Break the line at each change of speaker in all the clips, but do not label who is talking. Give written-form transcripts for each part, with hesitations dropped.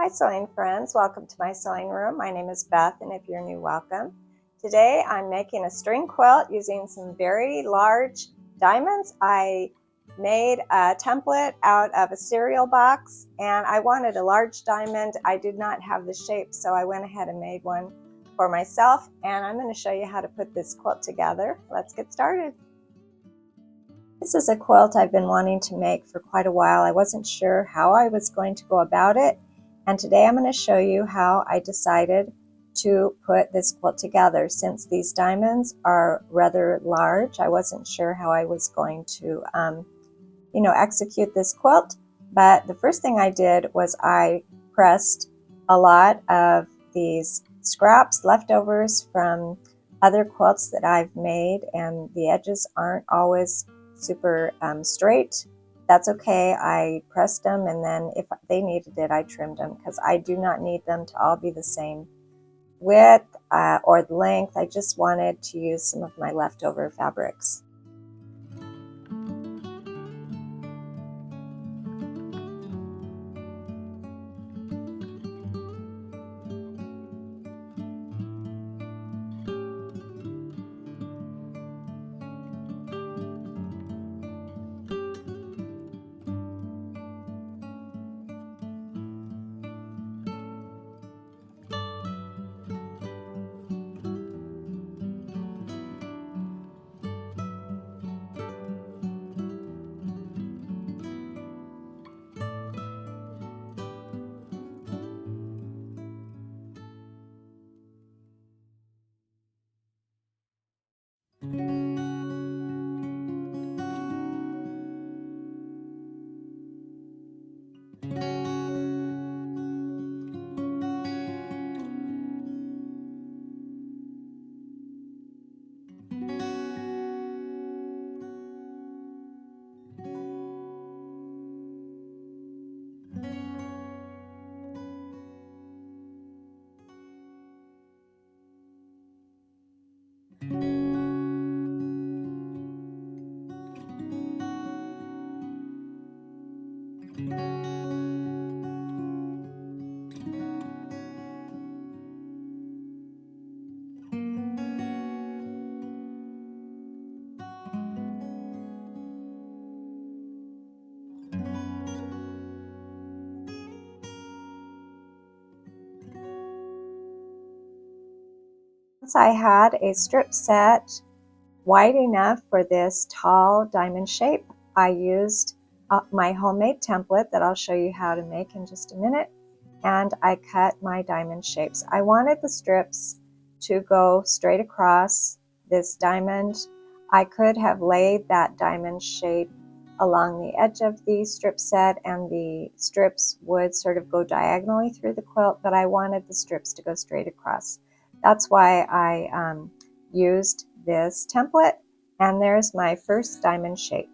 Hi sewing friends, welcome to my sewing room. My name is Beth, and if you're new, welcome. Today I'm making a string quilt using some very large diamonds. I made a template out of a cereal box and I wanted a large diamond. I did not have the shape, so I went ahead and made one for myself, and I'm going to show you how to put this quilt together. Let's get started. This is a quilt I've been wanting to make for quite a while. I wasn't sure how I was going to go about it, and today I'm going to show you how I decided to put this quilt together. Since these diamonds are rather large, I wasn't sure how I was going to execute this quilt, but the first thing I did was I pressed a lot of these scraps, leftovers from other quilts that I've made, and the edges aren't always super straight. That's okay. I pressed them, and then if they needed it, I trimmed them, because I do not need them to all be the same width or the length. I just wanted to use some of my leftover fabrics. Once I had a strip set wide enough for this tall diamond shape, I used my homemade template that I'll show you how to make in just a minute, and I cut my diamond shapes. I wanted the strips to go straight across this diamond. I could have laid that diamond shape along the edge of the strip set, and the strips would sort of go diagonally through the quilt, but I wanted the strips to go straight across. That's why I used this template, and there's my first diamond shape.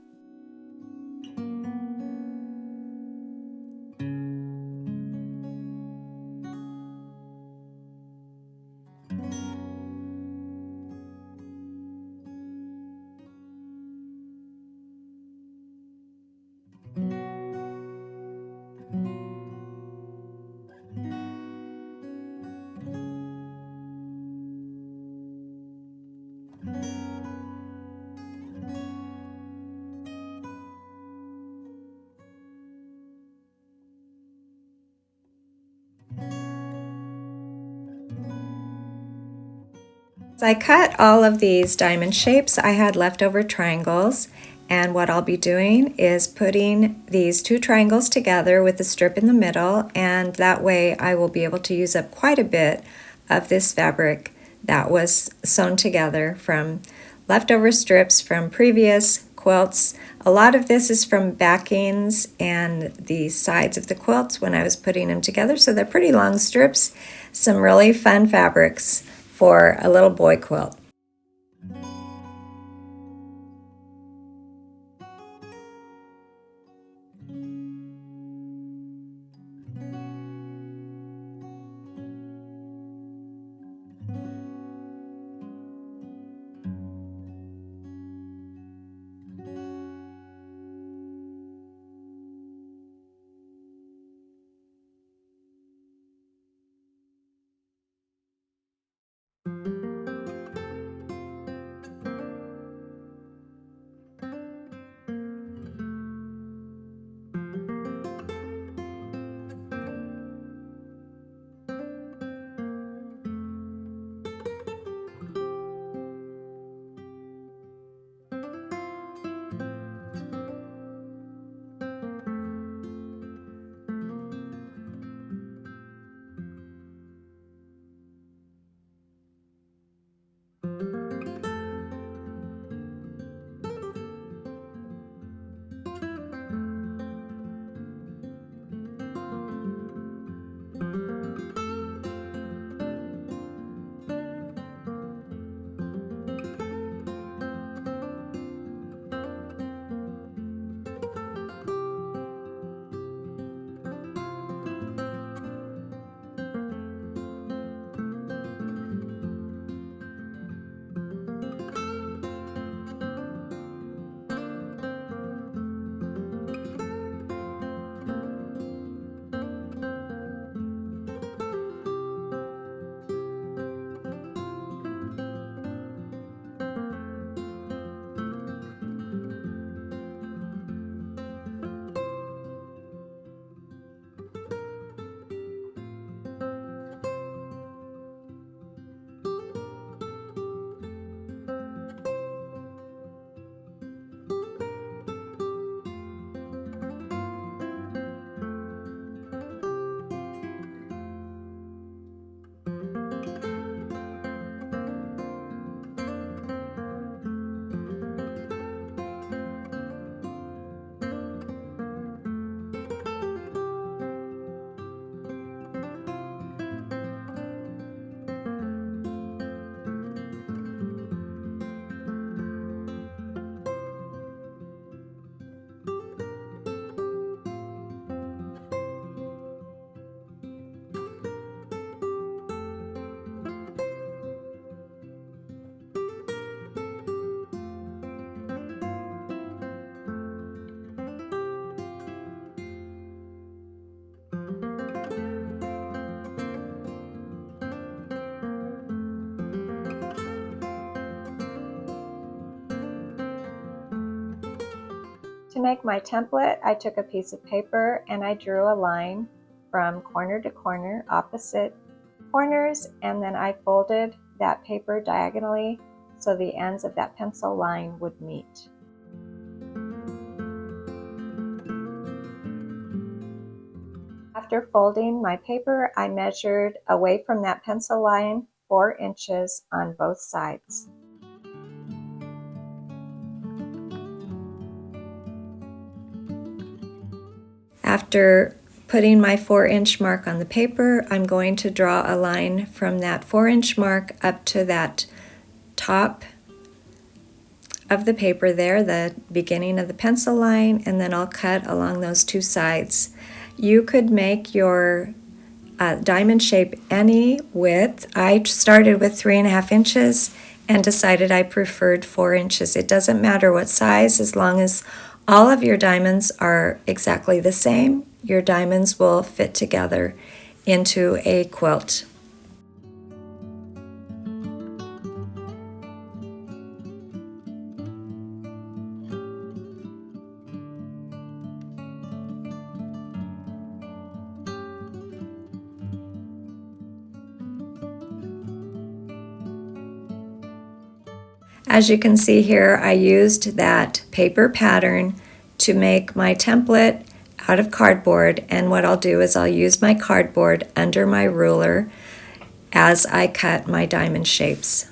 As I cut all of these diamond shapes, I had leftover triangles, and what I'll be doing is putting these two triangles together with the strip in the middle, and that way I will be able to use up quite a bit of this fabric that was sewn together from leftover strips from previous quilts. A lot of this is from backings and the sides of the quilts when I was putting them together, so they're pretty long strips, some really fun fabrics for a little boy quilt. make my template, I took a piece of paper and I drew a line from corner to corner, opposite corners, and then I folded that paper diagonally so the ends of that pencil line would meet. After folding my paper, I measured away from that pencil line 4 inches on both sides. After putting my 4-inch mark on the paper, I'm going to draw a line from that 4-inch mark up to that top of the paper there, the beginning of the pencil line, and then I'll cut along those two sides. You could make your diamond shape any width. I started with 3.5 inches and decided I preferred 4 inches. It doesn't matter what size, as long as all of your diamonds are exactly the same, your diamonds will fit together into a quilt. As you can see here, I used that paper pattern to make my template out of cardboard, and what I'll do is I'll use my cardboard under my ruler as I cut my diamond shapes.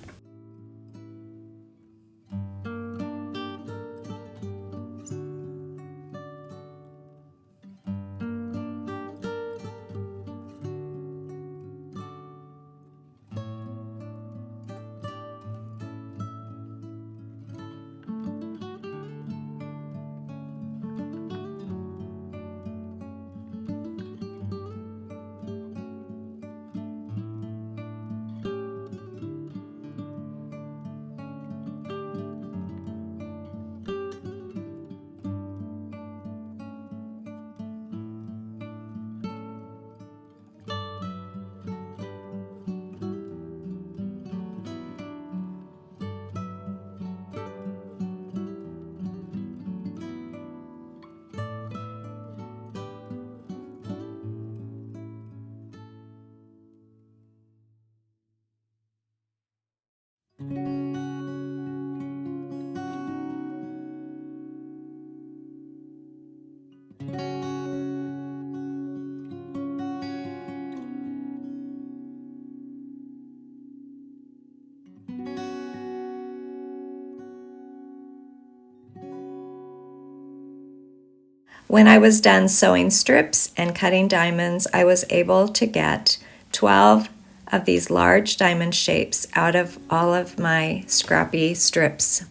When I was done sewing strips and cutting diamonds, I was able to get 12 of these large diamond shapes out of all of my scrappy strips.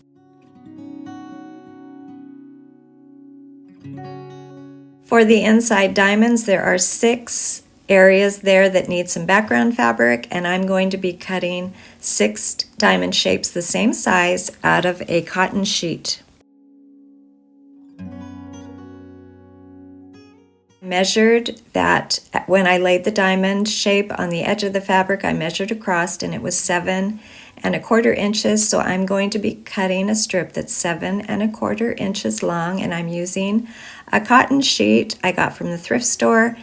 For the inside diamonds, there are 6 areas there that need some background fabric, and I'm going to be cutting 6 diamond shapes the same size out of a cotton sheet. Measured that when I laid the diamond shape on the edge of the fabric, I measured across and it was 7¼ inches, so I'm going to be cutting a strip that's 7¼ inches long, and I'm using a cotton sheet I got from the thrift store,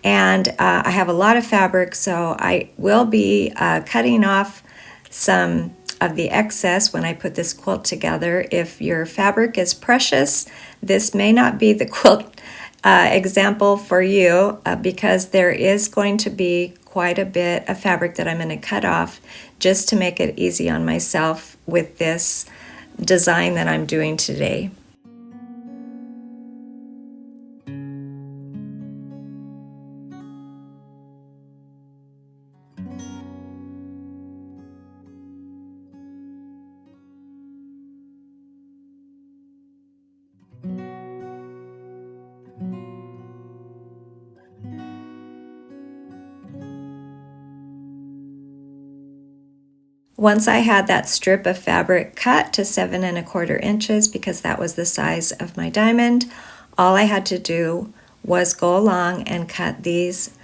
and I have a lot of fabric, so I will be cutting off some of the excess when I put this quilt together. If your fabric is precious, this may not be the quilt example for you because there is going to be quite a bit of fabric that I'm going to cut off just to make it easy on myself with this design that I'm doing today. Once I had that strip of fabric cut to 7¼ inches, because that was the size of my diamond, all I had to do was go along and cut these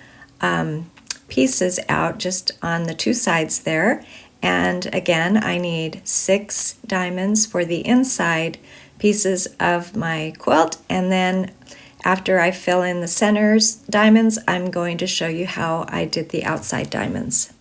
pieces out just on the 2 sides there. And again, I need 6 diamonds for the inside pieces of my quilt, and then after I fill in the centers diamonds, I'm going to show you how I did the outside diamonds.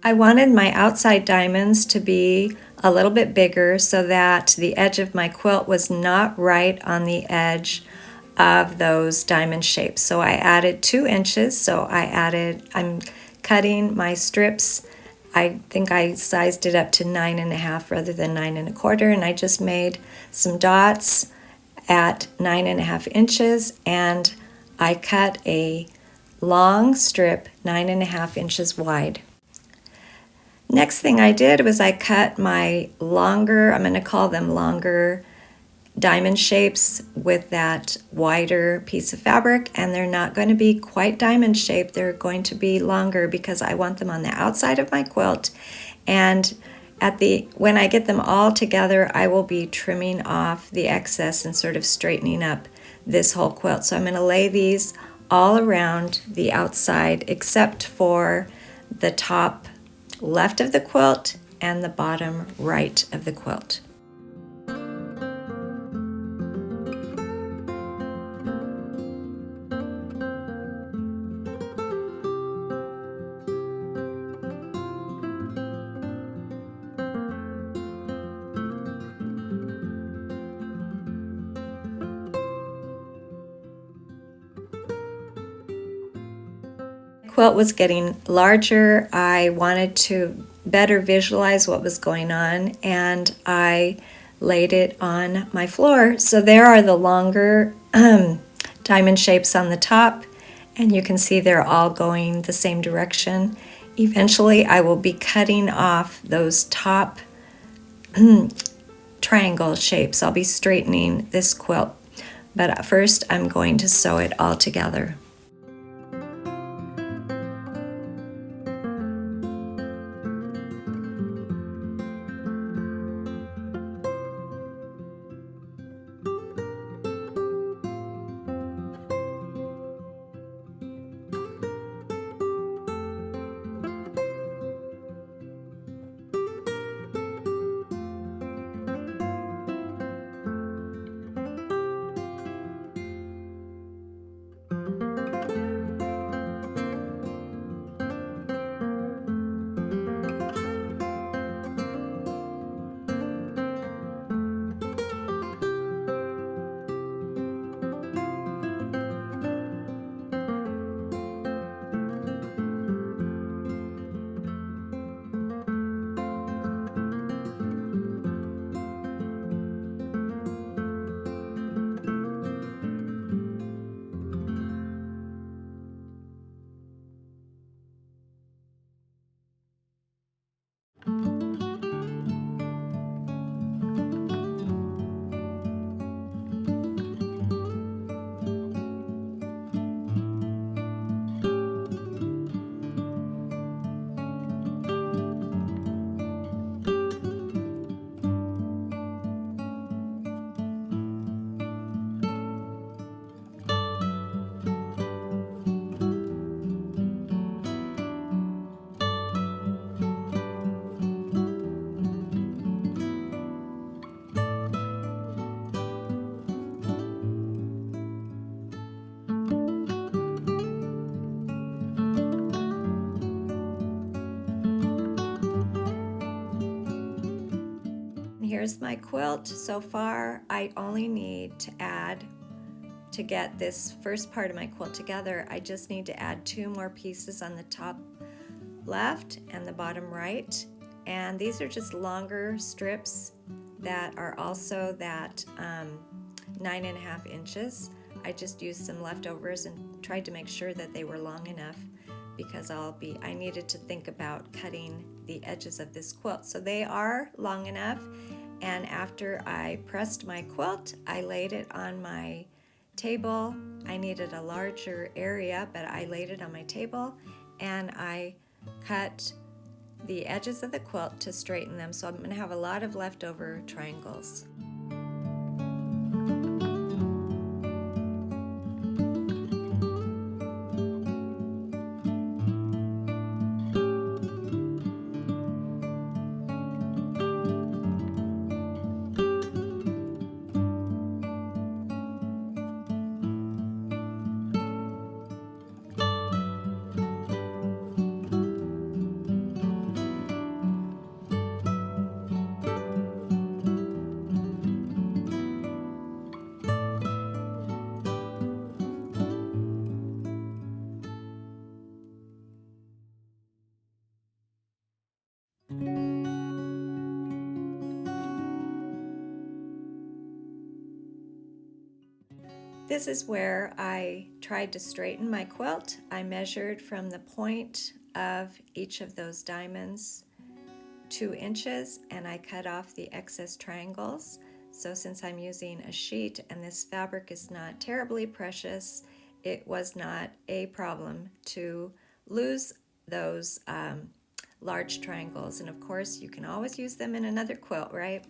I wanted my outside diamonds to be a little bit bigger so that the edge of my quilt was not right on the edge of those diamond shapes. So I added 2 inches. So I'm cutting my strips. I think I sized it up to 9.5 rather than 9.25, and I just made some dots at 9.5 inches, and I cut a long strip 9.5 inches wide. Next thing I did was I cut my longer, I'm going to call them longer, diamond shapes with that wider piece of fabric, and they're not going to be quite diamond shaped. They're going to be longer because I want them on the outside of my quilt, and when I get them all together, I will be trimming off the excess and sort of straightening up this whole quilt. So I'm going to lay these all around the outside except for the top left of the quilt and the bottom right of the quilt. Quilt was getting larger. I wanted to better visualize what was going on, and I laid it on my floor. So there are the longer diamond shapes on the top, and you can see they're all going the same direction. Eventually I will be cutting off those top triangle shapes. I'll be straightening this quilt, but first I'm going to sew it all together. Here's my quilt. So far, I only need to get this first part of my quilt together, I just need to add 2 more pieces on the top left and the bottom right. And these are just longer strips that are also that 9.5 inches. I just used some leftovers and tried to make sure that they were long enough because I needed to think about cutting the edges of this quilt. So they are long enough, and after I pressed my quilt, I laid it on my table. I needed a larger area, but I laid it on my table and I cut the edges of the quilt to straighten them. So I'm going to have a lot of leftover triangles. This is where I tried to straighten my quilt. I measured from the point of each of those diamonds 2 inches, and I cut off the excess triangles. So since I'm using a sheet and this fabric is not terribly precious, it was not a problem to lose those large triangles. And of course, you can always use them in another quilt, right?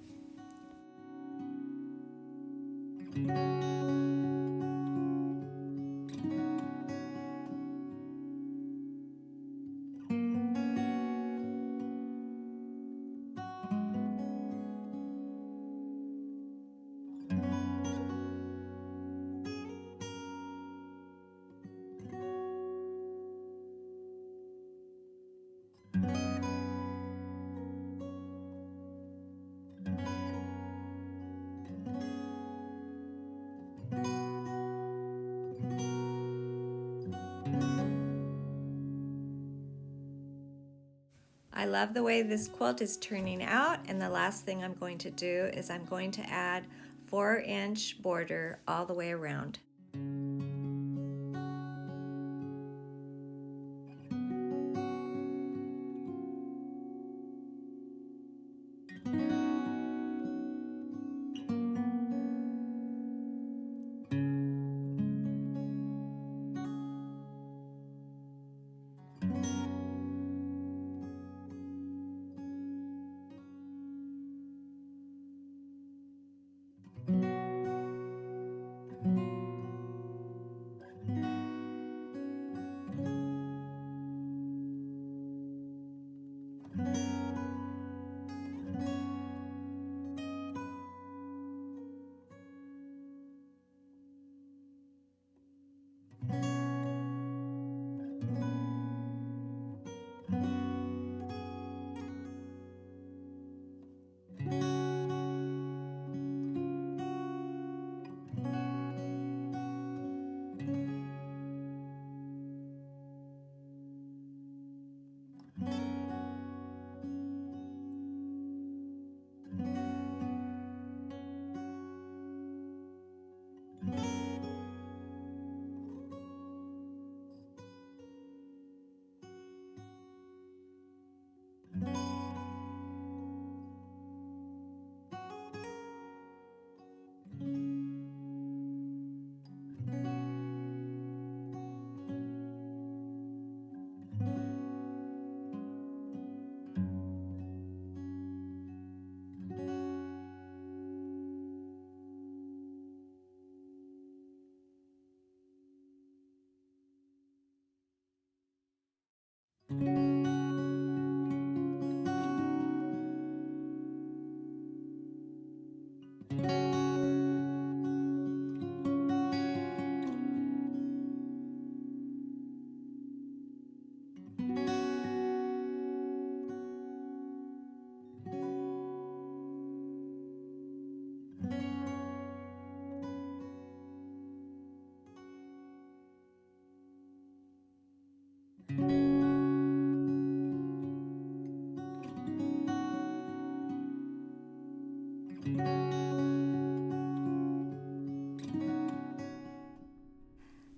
I love the way this quilt is turning out, and the last thing I'm going to do is I'm going to add 4-inch border all the way around.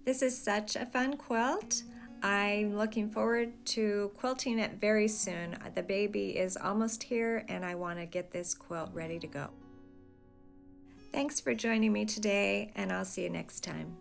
This is such a fun quilt. I'm looking forward to quilting it very soon. The baby is almost here and I want to get this quilt ready to go. Thanks for joining me today, and I'll see you next time.